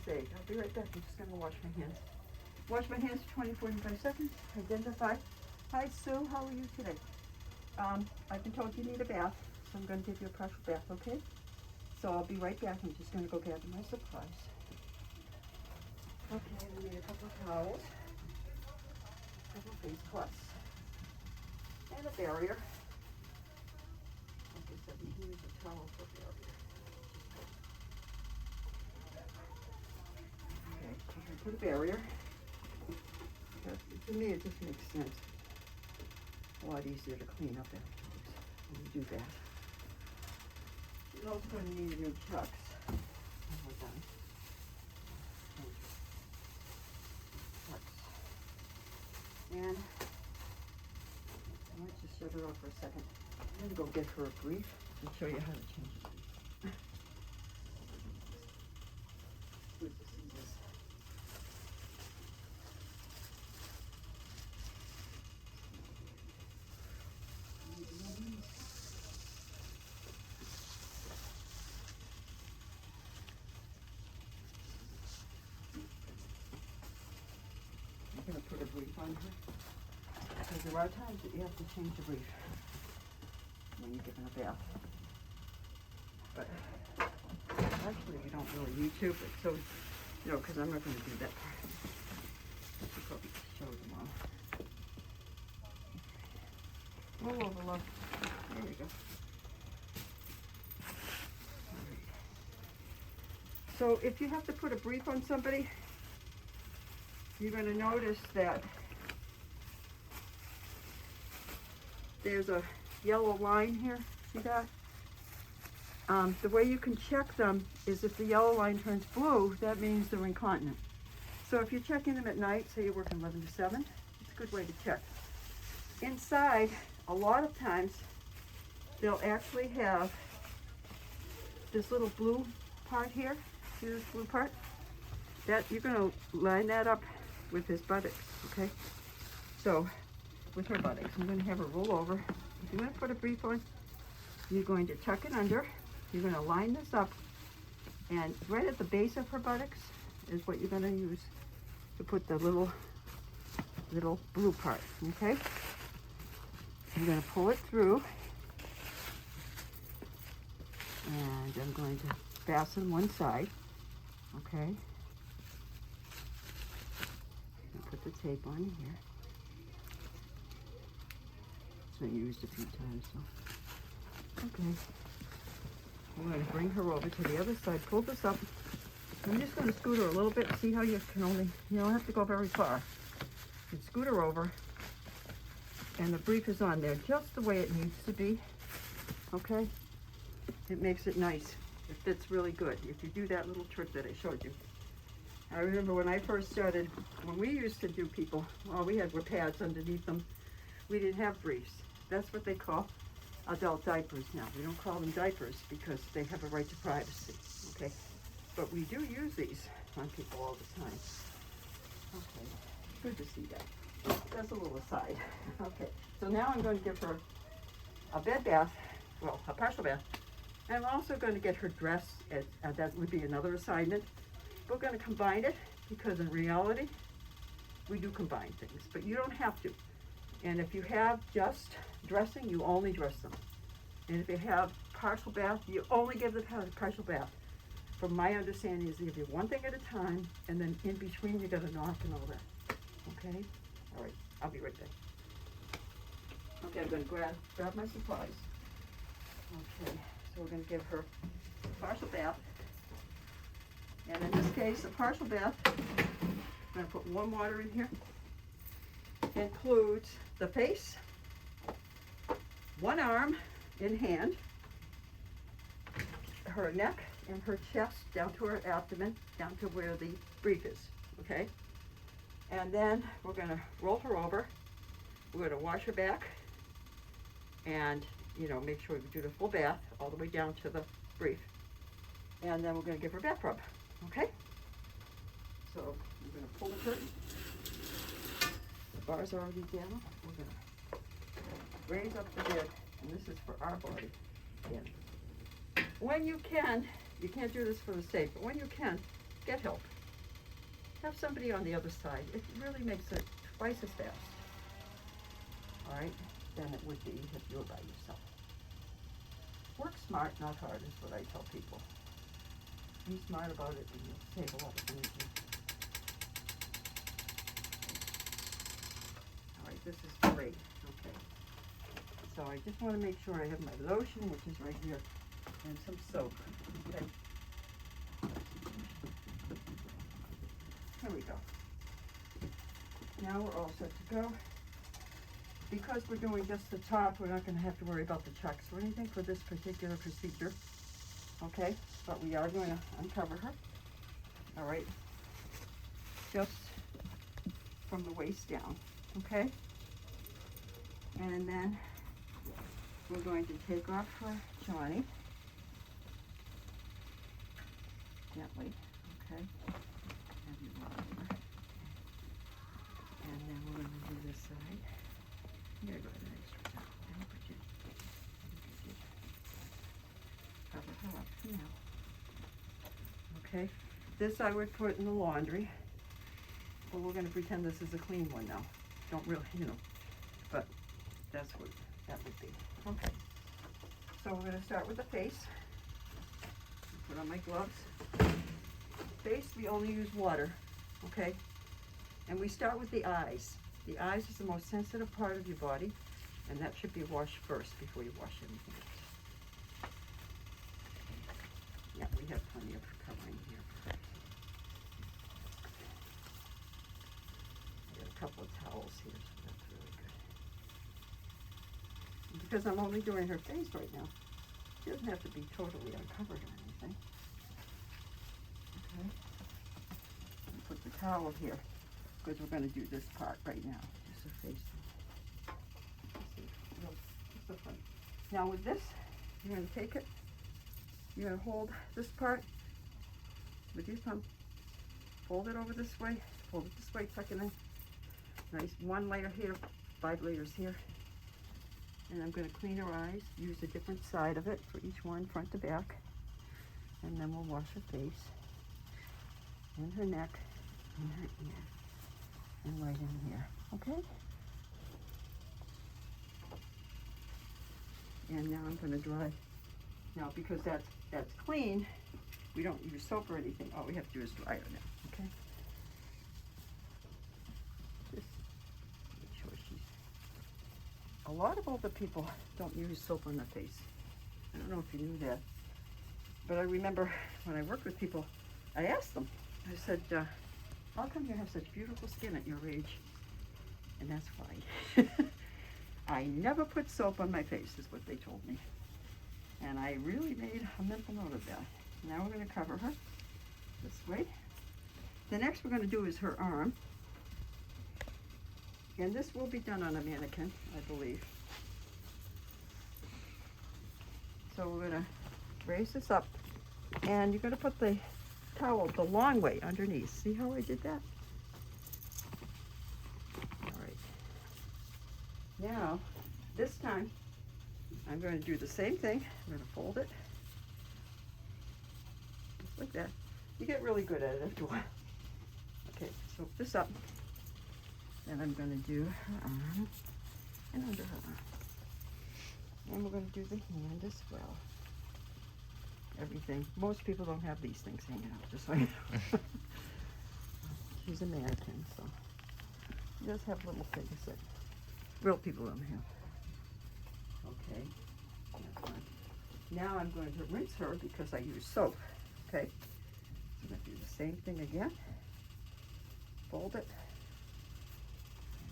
first aid. I'll be right back. I'm just gonna wash my hands. Wash my hands for 20, 45 seconds. Identify. Hi, Sue. How are you today? I've been told you need a bath, so I'm going to give you a partial bath, okay? So I'll be right back. I'm just going to go gather my supplies. Okay, we need a couple of towels, a couple of face cloths, and a barrier. Like I said, we use a towel for barrier. Okay, we're going to put a barrier. To me, it just makes sense. A lot easier to clean up afterwards when you do that. You're also going to need new chucks when we're done. Chucks. And I might just shut her off for a second. I'm going to go get her a brief and show you how to change it. Where's the scissors? I'm going to put a brief on her because there are times that you have to change the brief when you're giving a bath. But actually, you don't really need to, but so, you know, because I'm not going to do that part. I should probably show them all. Roll over, love. There we go. All right. So if you have to put a brief on somebody, you're going to notice that there's a yellow line here. See that? The way you can check them is if the yellow line turns blue, that means they're incontinent. So if you're checking them at night, say you're working 11 to 7, it's a good way to check. Inside, a lot of times, they'll actually have this little blue part here. See this blue part? That you're going to line that up with his buttocks, okay? So, with her buttocks, I'm going to have her roll over. If you want to put a brief on, you're going to tuck it under. You're going to line this up, and right at the base of her buttocks is what you're going to use to put the little blue part, okay? I'm going to pull it through, and I'm going to fasten one side, okay? Put the tape on here. It's been used a few times, so. Okay. I'm going to bring her over to the other side. Pull this up. I'm just going to scoot her a little bit. See how you can only, you don't have to go very far. You scoot her over, and the brief is on there just the way it needs to be. Okay? It makes it nice. It fits really good if you do that little trick that I showed you. I remember when I first started, when we used to do people, all we had were pads underneath them. We didn't have briefs. That's what they call adult diapers now. We don't call them diapers because they have a right to privacy, okay? But we do use these on people all the time. Okay, good to see that. That's a little aside. Okay, so now I'm going to give her a bed bath, well, a partial bath. And I'm also going to get her dressed. That would be another assignment. We're going to combine it because in reality, we do combine things, but you don't have to. And if you have just dressing, you only dress them. And if you have partial bath, you only give the partial bath. From my understanding is you give you one thing at a time, and then in between you got to knock and all that. Okay? All right, I'll be right back. Okay, I'm going to grab my supplies. Okay, so we're going to give her a partial bath. And in this case, a partial bath, I'm going to put warm water in here. Includes the face, one arm in hand, her neck and her chest down to her abdomen, down to where the brief is, okay? And then we're going to roll her over. We're going to wash her back and, you know, make sure we do the full bath all the way down to the brief. And then we're going to give her a back rub, okay? So I'm going to pull the curtain. The bar's already down. We're going to raise up the bed, and this is for our body again. When you can, you can't do this for the sake, but when you can, get help. have somebody on the other side, it really makes it twice as fast. All right, than it would be if you were by yourself. Work smart, not hard, is what I tell people. Be smart about it and you'll save a lot of energy. All right, this is great. Okay. So I just want to make sure I have my lotion, which is right here, and some soap. Okay. Here we go. Now we're all set to go. Because we're doing just the top, we're not going to have to worry about the checks or anything for this particular procedure. Okay, but we are going to uncover her. All right, just from the waist down. Okay, and then we're going to take off her Johnny gently. Okay, have you roll over. And then we're going to do this side. Here goes an extra towel. And put your cover her up for now. Okay, this I would put in the laundry. Well, we're going to pretend this is a clean one now. Don't really, but that's what that would be. Okay, so we're going to start with the face. Put on my gloves. Face, we only use water, okay? And we start with the eyes. The eyes is the most sensitive part of your body, and that should be washed first before you wash anything else. Yeah, we have plenty of covering here. I got a couple of towels here, so that's really good. Because I'm only doing her face right now, she doesn't have to be totally uncovered or anything. Okay. Put the towel here, because we're going to do this part right now. Just a face. Just the front. Now with this, you're going to take it, you're going to hold this part with your thumb, fold it over this way, fold it this way, tuck it in. Nice, one layer here, 5 layers here. And I'm going to clean her eyes, use a different side of it for each one, front to back. And then we'll wash her face, and her neck, and her ear, and right in here, okay? And now I'm going to dry. Now because that's clean, we don't use soap or anything. All we have to do is dry her now, okay? Just make sure she's... A lot of older people don't use soap on their face. I don't know if you knew that. But I remember when I worked with people, I asked them, I said, how come you have such beautiful skin at your age? And that's why. I never put soap on my face, is what they told me. And I really made a mental note of that. Now we're going to cover her this way. The next we're going to do is her arm. And this will be done on a mannequin, I believe. So we're going to raise this up, and you're going to put the towel the long way underneath. See how I did that? All right. Now, this time, I'm going to do the same thing. I'm going to fold it, just like that. You get really good at it after a while. Okay, so this up, and I'm going to do her arm and under her arm. And we're going to do the hand as well. Everything. Most people don't have these things hanging out, just so you know. She's a mannequin, so she does have little things that real people don't have. Okay, that's fine. Now I'm going to rinse her because I use soap. Okay, so I'm going to do the same thing again. Fold it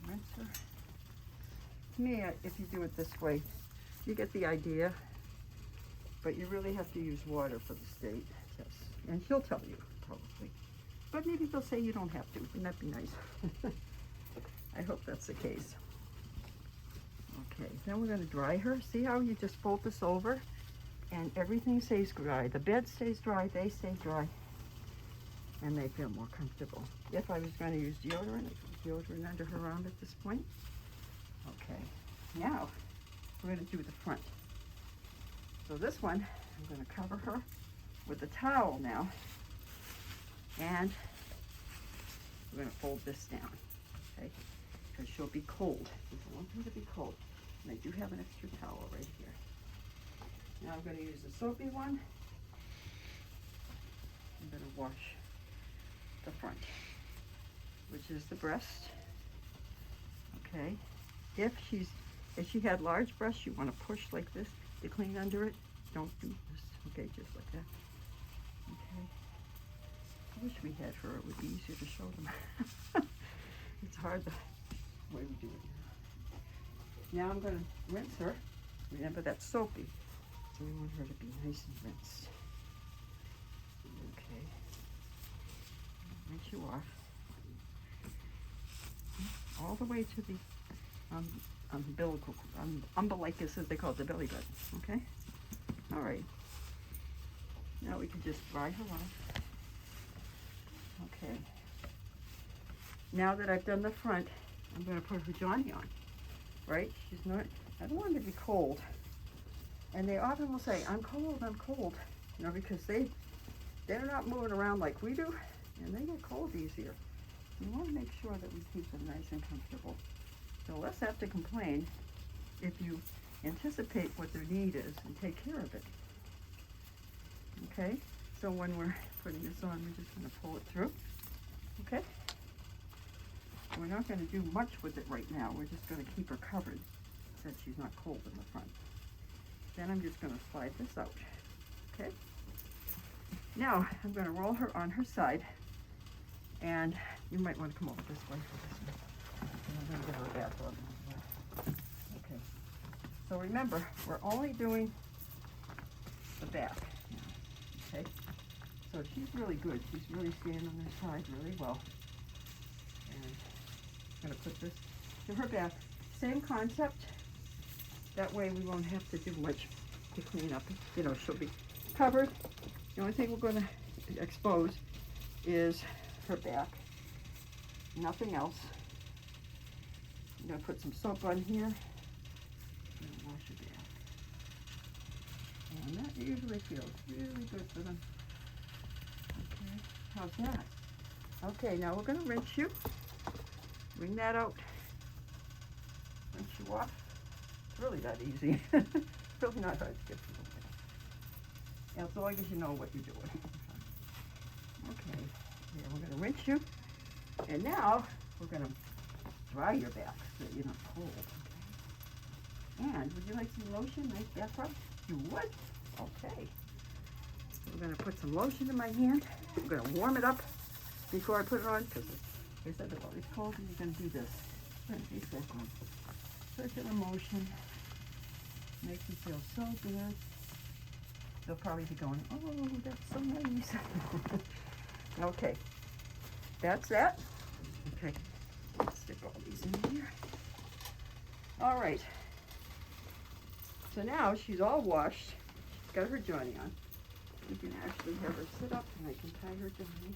and rinse her. To me, if you do it this way, you get the idea. But you really have to use water for the state test. And she'll tell you, probably. But maybe they'll say you don't have to. Wouldn't that be nice? I hope that's the case. Okay, then we're going to dry her. See how you just fold this over? And everything stays dry. The bed stays dry, they stay dry. And they feel more comfortable. If I was going to use deodorant, I put deodorant under her arm at this point. Okay, now we're going to do the front. So this one, I'm going to cover her with a towel now, and we're going to fold this down, okay? Because she'll be cold. We don't want her to be cold. And I do have an extra towel right here. Now I'm going to use the soapy one. I'm going to wash the front, which is the breast. Okay. If she had large breasts, you want to push like this to clean under it. Don't do this. Okay, just like that. Okay. I wish we had her. It would be easier to show them. It's hard the way we do it now. Now I'm going to rinse her. Remember, that's soapy. So we want her to be nice and rinsed. Okay. Rinse you off. All the way to the umbilicus, as they call it, the belly button. Okay? All right. Now we can just dry her off. Okay. Now that I've done the front, I'm going to put her Johnny on. Right? She's not, I don't want her to be cold. And they often will say, I'm cold, you know, because they're not moving around like we do, and they get cold easier. We want to make sure that we keep them nice and comfortable. So let's have to complain if you anticipate what their need is and take care of it. Okay? So when we're putting this on, we're just going to pull it through. Okay? We're not going to do much with it right now. We're just going to keep her covered so that she's not cold in the front. Then I'm just going to slide this out. Okay? Now I'm going to roll her on her side, and you might want to come over this way for this one. And I'm going to give her a bath rub. Okay. So remember, we're only doing the back now. Okay? So she's really good. She's really standing on her side really well. And I'm going to put this to her back. Same concept. That way we won't have to do much to clean up. You know, she'll be covered. The only thing we're going to expose is her back. Nothing else. I'm going to put some soap on here and wash her back. And that usually feels really good for them. Okay, how's that? Okay, now we're going to rinse you. Wring that out. Rinse you off. It's really that easy. Really not hard to get through. As long as you know what you're doing. Okay, yeah, we're going to rinse you. And now we're going to dry your back so that you're not cold. Okay? And would you like some lotion, nice bath rub? You would? Okay. So we're going to put some lotion in my hand. I'm going to warm it up before I put it on, because like I said, it's always cold, and you're going to do this. Circular motion. Makes you feel so good. They'll probably be going, oh, that's so nice. Okay. That's that. Okay. Let's stick all these in here. All right. So now she's all washed. She's got her Johnny on. We can actually have her sit up and I can tie her Johnny.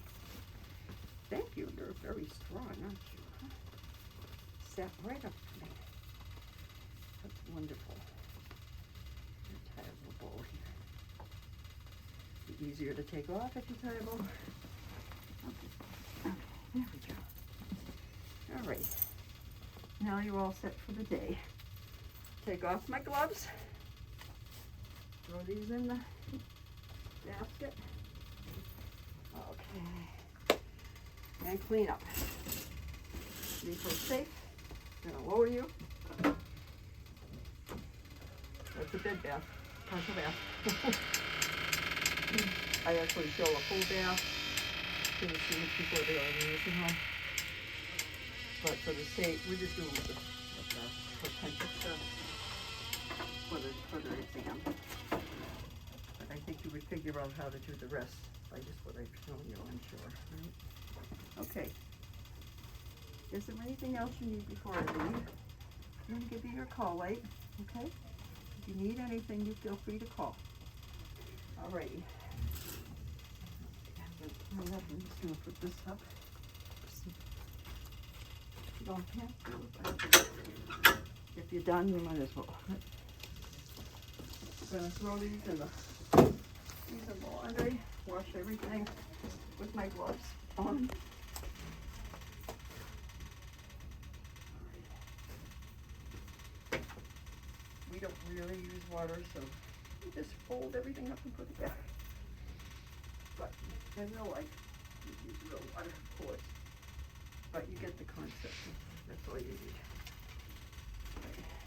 Thank you. You're very strong, aren't you? Huh? Sat right up to me. That's wonderful. Tie a little bow here. Be easier to take off if you tie a bow. Okay. Okay. There we go. All right. Now you're all set for the day. Take off my gloves. Throw these in the basket. Okay. And clean up. You feel safe. I'm gonna lower you. That's a bed bath. Partial bath. I actually show a full bath to the students before they are in the nursing home. But for the sake, we're just doing the potential stuff for the exam. But I think you would figure out how to do the rest by just what I've shown you, I'm sure, right? Okay. Is there anything else you need before I leave? I'm going to give you your call light, okay? If you need anything, you feel free to call. Alrighty. I'm just going to put this up. You don't have to, but if you're done, you might as well. I'm going to throw these in the laundry, wash everything with my gloves on. don't really use water, so you just fold everything up and put it back. But in real life, you use real water, of course. But you get the concept. That's all you need.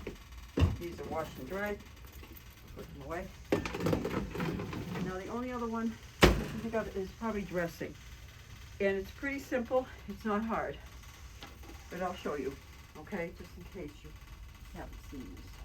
Okay. These are washed and dried. Put them away. Now the only other one I can think of is probably dressing. And it's pretty simple. It's not hard. But I'll show you, okay? Just in case you haven't seen this.